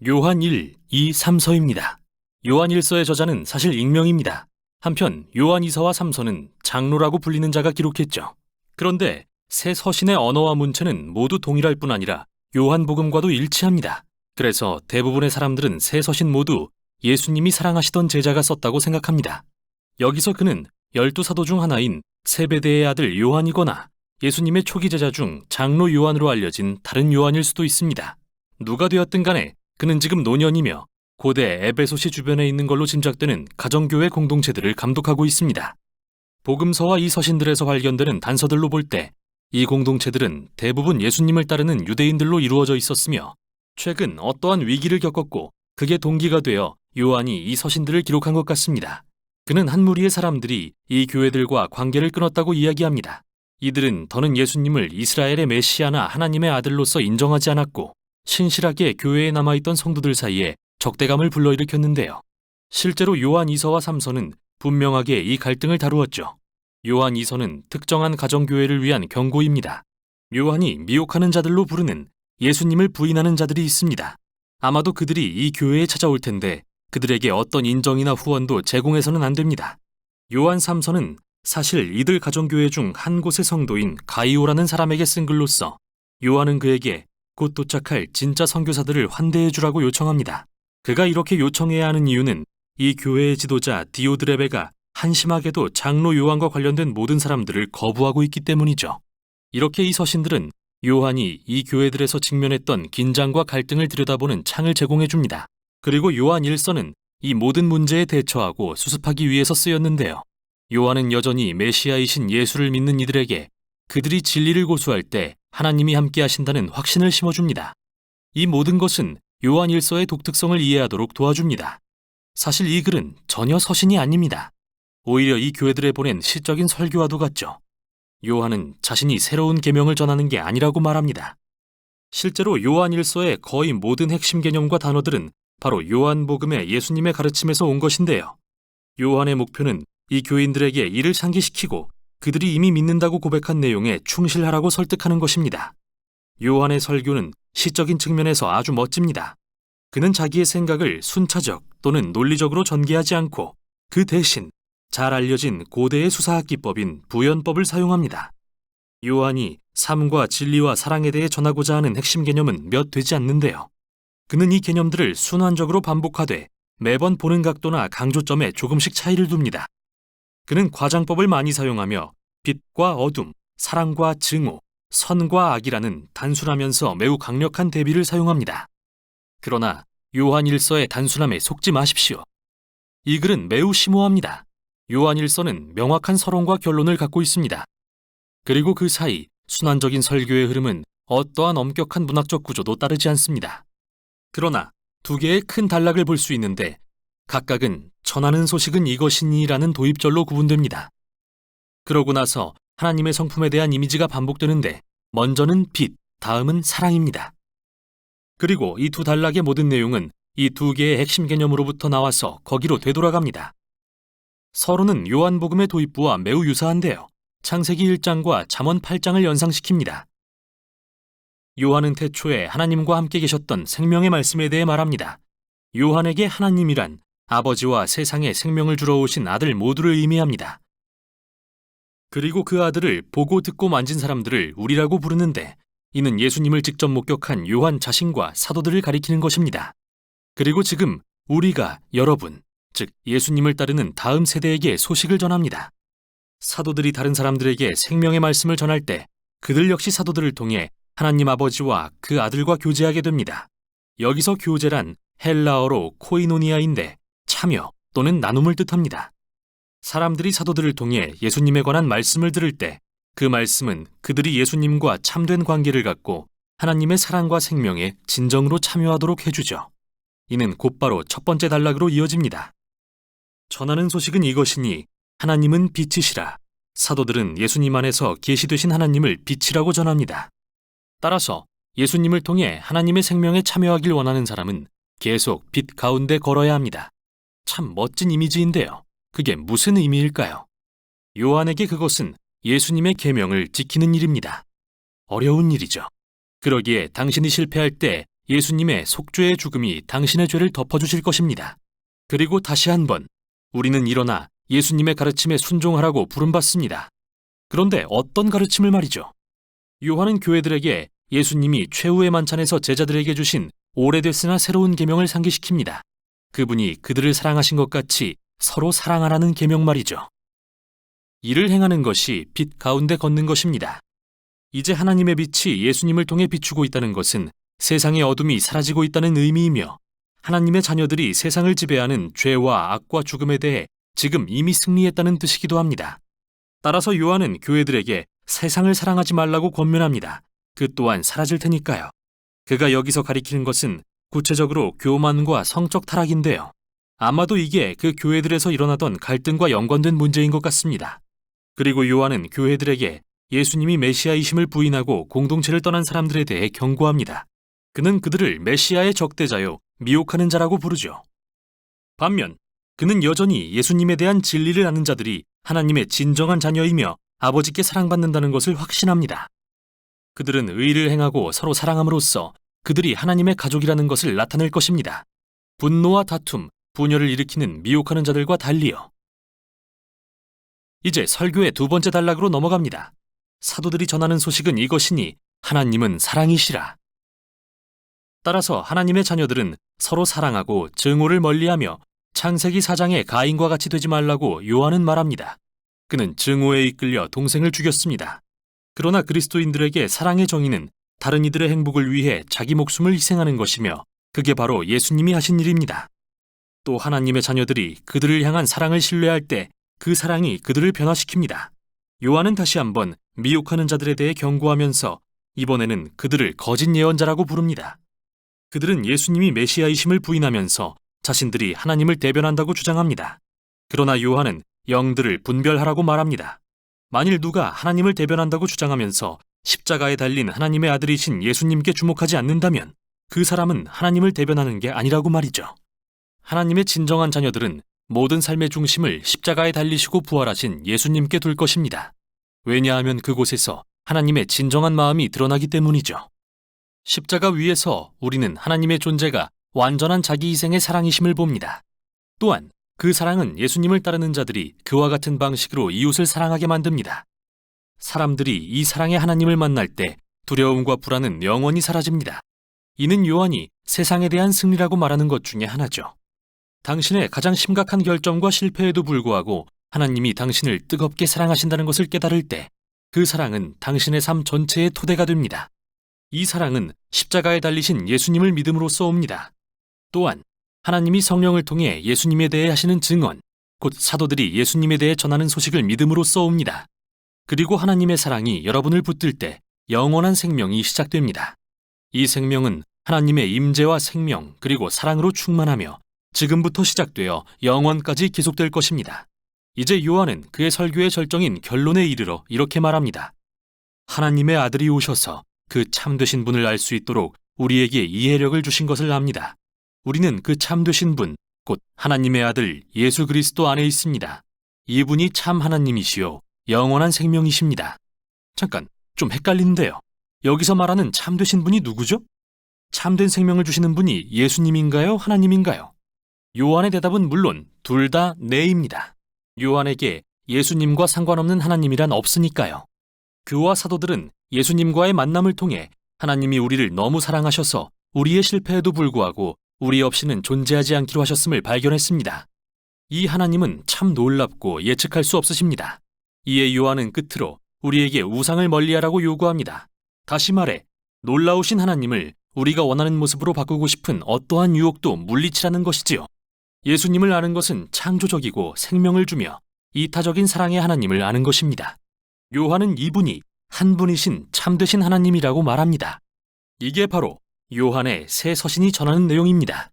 요한 1, 2, 3서입니다. 요한 1서의 저자는 사실 익명입니다. 한편 요한 2서와 3서는 장로라고 불리는 자가 기록했죠. 그런데 세 서신의 언어와 문체는 모두 동일할 뿐 아니라 요한복음과도 일치합니다. 그래서 대부분의 사람들은 세 서신 모두 예수님이 사랑하시던 제자가 썼다고 생각합니다. 여기서 그는 12사도 중 하나인 세베대의 아들 요한이거나 예수님의 초기 제자 중 장로 요한으로 알려진 다른 요한일 수도 있습니다. 누가 되었든 간에 그는 지금 노년이며 고대 에베소시 주변에 있는 걸로 짐작되는 가정교회 공동체들을 감독하고 있습니다. 복음서와 이 서신들에서 발견되는 단서들로 볼 때 이 공동체들은 대부분 예수님을 따르는 유대인들로 이루어져 있었으며 최근 어떠한 위기를 겪었고 그게 동기가 되어 요한이 이 서신들을 기록한 것 같습니다. 그는 한 무리의 사람들이 이 교회들과 관계를 끊었다고 이야기합니다. 이들은 더는 예수님을 이스라엘의 메시아나 하나님의 아들로서 인정하지 않았고 신실하게 교회에 남아있던 성도들 사이에 적대감을 불러일으켰는데요. 실제로 요한 2서와 3서는 분명하게 이 갈등을 다루었죠. 요한 2서는 특정한 가정교회를 위한 경고입니다. 요한이 미혹하는 자들로 부르는 예수님을 부인하는 자들이 있습니다. 아마도 그들이 이 교회에 찾아올 텐데 그들에게 어떤 인정이나 후원도 제공해서는 안 됩니다. 요한 3서는 사실 이들 가정교회 중 한 곳의 성도인 가이오라는 사람에게 쓴 글로써 요한은 그에게 곧 도착할 진짜 선교사들을 환대해 주라고 요청합니다. 그가 이렇게 요청해야 하는 이유는 이 교회의 지도자 디오드레베가 한심하게도 장로 요한과 관련된 모든 사람들을 거부하고 있기 때문이죠. 이렇게 이 서신들은 요한이 이 교회들에서 직면했던 긴장과 갈등을 들여다보는 창을 제공해 줍니다. 그리고 요한 1서는 이 모든 문제에 대처하고 수습하기 위해서 쓰였는데요. 요한은 여전히 메시아이신 예수를 믿는 이들에게 그들이 진리를 고수할 때 하나님이 함께 하신다는 확신을 심어줍니다. 이 모든 것은 요한 1서의 독특성을 이해하도록 도와줍니다. 사실 이 글은 전혀 서신이 아닙니다. 오히려 이 교회들에 보낸 시적인 설교와도 같죠. 요한은 자신이 새로운 계명을 전하는 게 아니라고 말합니다. 실제로 요한 1서의 거의 모든 핵심 개념과 단어들은 바로 요한복음의 예수님의 가르침에서 온 것인데요. 요한의 목표는 이 교인들에게 이를 상기시키고 그들이 이미 믿는다고 고백한 내용에 충실하라고 설득하는 것입니다. 요한의 설교는 시적인 측면에서 아주 멋집니다. 그는 자기의 생각을 순차적 또는 논리적으로 전개하지 않고 그 대신 잘 알려진 고대의 수사학 기법인 부연법을 사용합니다. 요한이 삶과 진리와 사랑에 대해 전하고자 하는 핵심 개념은 몇 되지 않는데요. 그는 이 개념들을 순환적으로 반복하되 매번 보는 각도나 강조점에 조금씩 차이를 둡니다. 그는 과장법을 많이 사용하며 빛과 어둠, 사랑과 증오, 선과 악이라는 단순하면서 매우 강력한 대비를 사용합니다. 그러나 요한 1서의 단순함에 속지 마십시오. 이 글은 매우 심오합니다. 요한 1서는 명확한 서론과 결론을 갖고 있습니다. 그리고 그 사이 순환적인 설교의 흐름은 어떠한 엄격한 문학적 구조도 따르지 않습니다. 그러나 두 개의 큰 단락을 볼 수 있는데 각각은 전하는 소식은 이것이니라는 도입절로 구분됩니다. 그러고 나서 하나님의 성품에 대한 이미지가 반복되는데 먼저는 빛, 다음은 사랑입니다. 그리고 이 두 단락의 모든 내용은 이 두 개의 핵심 개념으로부터 나와서 거기로 되돌아갑니다. 서론은 요한복음의 도입부와 매우 유사한데요. 창세기 1장과 잠언 8장을 연상시킵니다. 요한은 태초에 하나님과 함께 계셨던 생명의 말씀에 대해 말합니다. 요한에게 하나님이란 아버지와 세상에 생명을 주러 오신 아들 모두를 의미합니다. 그리고 그 아들을 보고 듣고 만진 사람들을 우리라고 부르는데 이는 예수님을 직접 목격한 요한 자신과 사도들을 가리키는 것입니다. 그리고 지금 우리가 여러분, 즉 예수님을 따르는 다음 세대에게 소식을 전합니다. 사도들이 다른 사람들에게 생명의 말씀을 전할 때 그들 역시 사도들을 통해 하나님 아버지와 그 아들과 교제하게 됩니다. 여기서 교제란 헬라어로 코이노니아인데 참여 또는 나눔을 뜻합니다. 사람들이 사도들을 통해 예수님에 관한 말씀을 들을 때 그 말씀은 그들이 예수님과 참된 관계를 갖고 하나님의 사랑과 생명에 진정으로 참여하도록 해주죠. 이는 곧바로 첫 번째 단락으로 이어집니다. 전하는 소식은 이것이니 하나님은 빛이시라. 사도들은 예수님 안에서 계시되신 하나님을 빛이라고 전합니다. 따라서 예수님을 통해 하나님의 생명에 참여하길 원하는 사람은 계속 빛 가운데 걸어야 합니다. 참 멋진 이미지인데요. 그게 무슨 의미일까요? 요한에게 그것은 예수님의 계명을 지키는 일입니다. 어려운 일이죠. 그러기에 당신이 실패할 때 예수님의 속죄의 죽음이 당신의 죄를 덮어주실 것입니다. 그리고 다시 한번 우리는 일어나 예수님의 가르침에 순종하라고 부름받습니다. 그런데 어떤 가르침을 말이죠? 요한은 교회들에게 예수님이 최후의 만찬에서 제자들에게 주신 오래됐으나 새로운 계명을 상기시킵니다. 그분이 그들을 사랑하신 것 같이 서로 사랑하라는 계명 말이죠. 이를 행하는 것이 빛 가운데 걷는 것입니다. 이제 하나님의 빛이 예수님을 통해 비추고 있다는 것은 세상의 어둠이 사라지고 있다는 의미이며 하나님의 자녀들이 세상을 지배하는 죄와 악과 죽음에 대해 지금 이미 승리했다는 뜻이기도 합니다. 따라서 요한은 교회들에게 세상을 사랑하지 말라고 권면합니다. 그 또한 사라질 테니까요. 그가 여기서 가리키는 것은 구체적으로 교만과 성적 타락인데요. 아마도 이게 그 교회들에서 일어나던 갈등과 연관된 문제인 것 같습니다. 그리고 요한은 교회들에게 예수님이 메시아이심을 부인하고 공동체를 떠난 사람들에 대해 경고합니다. 그는 그들을 메시아의 적대자요, 미혹하는 자라고 부르죠. 반면 그는 여전히 예수님에 대한 진리를 아는 자들이 하나님의 진정한 자녀이며 아버지께 사랑받는다는 것을 확신합니다. 그들은 의를 행하고 서로 사랑함으로써 그들이 하나님의 가족이라는 것을 나타낼 것입니다. 분노와 다툼, 분열을 일으키는 미혹하는 자들과 달리요. 이제 설교의 두 번째 단락으로 넘어갑니다. 사도들이 전하는 소식은 이것이니 하나님은 사랑이시라. 따라서 하나님의 자녀들은 서로 사랑하고 증오를 멀리하며 창세기 4장의 가인과 같이 되지 말라고 요한은 말합니다. 그는 증오에 이끌려 동생을 죽였습니다. 그러나 그리스도인들에게 사랑의 정의는 다른 이들의 행복을 위해 자기 목숨을 희생하는 것이며 그게 바로 예수님이 하신 일입니다. 또 하나님의 자녀들이 그들을 향한 사랑을 신뢰할 때 그 사랑이 그들을 변화시킵니다. 요한은 다시 한번 미혹하는 자들에 대해 경고하면서 이번에는 그들을 거짓 예언자라고 부릅니다. 그들은 예수님이 메시아이심을 부인하면서 자신들이 하나님을 대변한다고 주장합니다. 그러나 요한은 영들을 분별하라고 말합니다. 만일 누가 하나님을 대변한다고 주장하면서 십자가에 달린 하나님의 아들이신 예수님께 주목하지 않는다면 그 사람은 하나님을 대변하는 게 아니라고 말이죠. 하나님의 진정한 자녀들은 모든 삶의 중심을 십자가에 달리시고 부활하신 예수님께 둘 것입니다. 왜냐하면 그곳에서 하나님의 진정한 마음이 드러나기 때문이죠. 십자가 위에서 우리는 하나님의 존재가 완전한 자기 희생의 사랑이심을 봅니다. 또한 그 사랑은 예수님을 따르는 자들이 그와 같은 방식으로 이웃을 사랑하게 만듭니다. 사람들이 이 사랑의 하나님을 만날 때 두려움과 불안은 영원히 사라집니다. 이는 요한이 세상에 대한 승리라고 말하는 것 중에 하나죠. 당신의 가장 심각한 결점과 실패에도 불구하고 하나님이 당신을 뜨겁게 사랑하신다는 것을 깨달을 때 그 사랑은 당신의 삶 전체의 토대가 됩니다. 이 사랑은 십자가에 달리신 예수님을 믿음으로써 옵니다. 또한 하나님이 성령을 통해 예수님에 대해 하시는 증언, 곧 사도들이 예수님에 대해 전하는 소식을 믿음으로써 옵니다. 그리고 하나님의 사랑이 여러분을 붙들 때 영원한 생명이 시작됩니다. 이 생명은 하나님의 임재와 생명 그리고 사랑으로 충만하며 지금부터 시작되어 영원까지 계속될 것입니다. 이제 요한은 그의 설교의 절정인 결론에 이르러 이렇게 말합니다. 하나님의 아들이 오셔서 그 참되신 분을 알 수 있도록 우리에게 이해력을 주신 것을 압니다. 우리는 그 참되신 분, 곧 하나님의 아들 예수 그리스도 안에 있습니다. 이분이 참 하나님이시요 영원한 생명이십니다. 잠깐, 좀 헷갈리는데요. 여기서 말하는 참되신 분이 누구죠? 참된 생명을 주시는 분이 예수님인가요? 하나님인가요? 요한의 대답은 물론 둘 다 네입니다. 요한에게 예수님과 상관없는 하나님이란 없으니까요. 그와 사도들은 예수님과의 만남을 통해 하나님이 우리를 너무 사랑하셔서 우리의 실패에도 불구하고 우리 없이는 존재하지 않기로 하셨음을 발견했습니다. 이 하나님은 참 놀랍고 예측할 수 없으십니다. 이에 요한은 끝으로 우리에게 우상을 멀리하라고 요구합니다. 다시 말해 놀라우신 하나님을 우리가 원하는 모습으로 바꾸고 싶은 어떠한 유혹도 물리치라는 것이지요. 예수님을 아는 것은 창조적이고 생명을 주며 이타적인 사랑의 하나님을 아는 것입니다. 요한은 이분이 한 분이신 참되신 하나님이라고 말합니다. 이게 바로 요한의 새 서신이 전하는 내용입니다.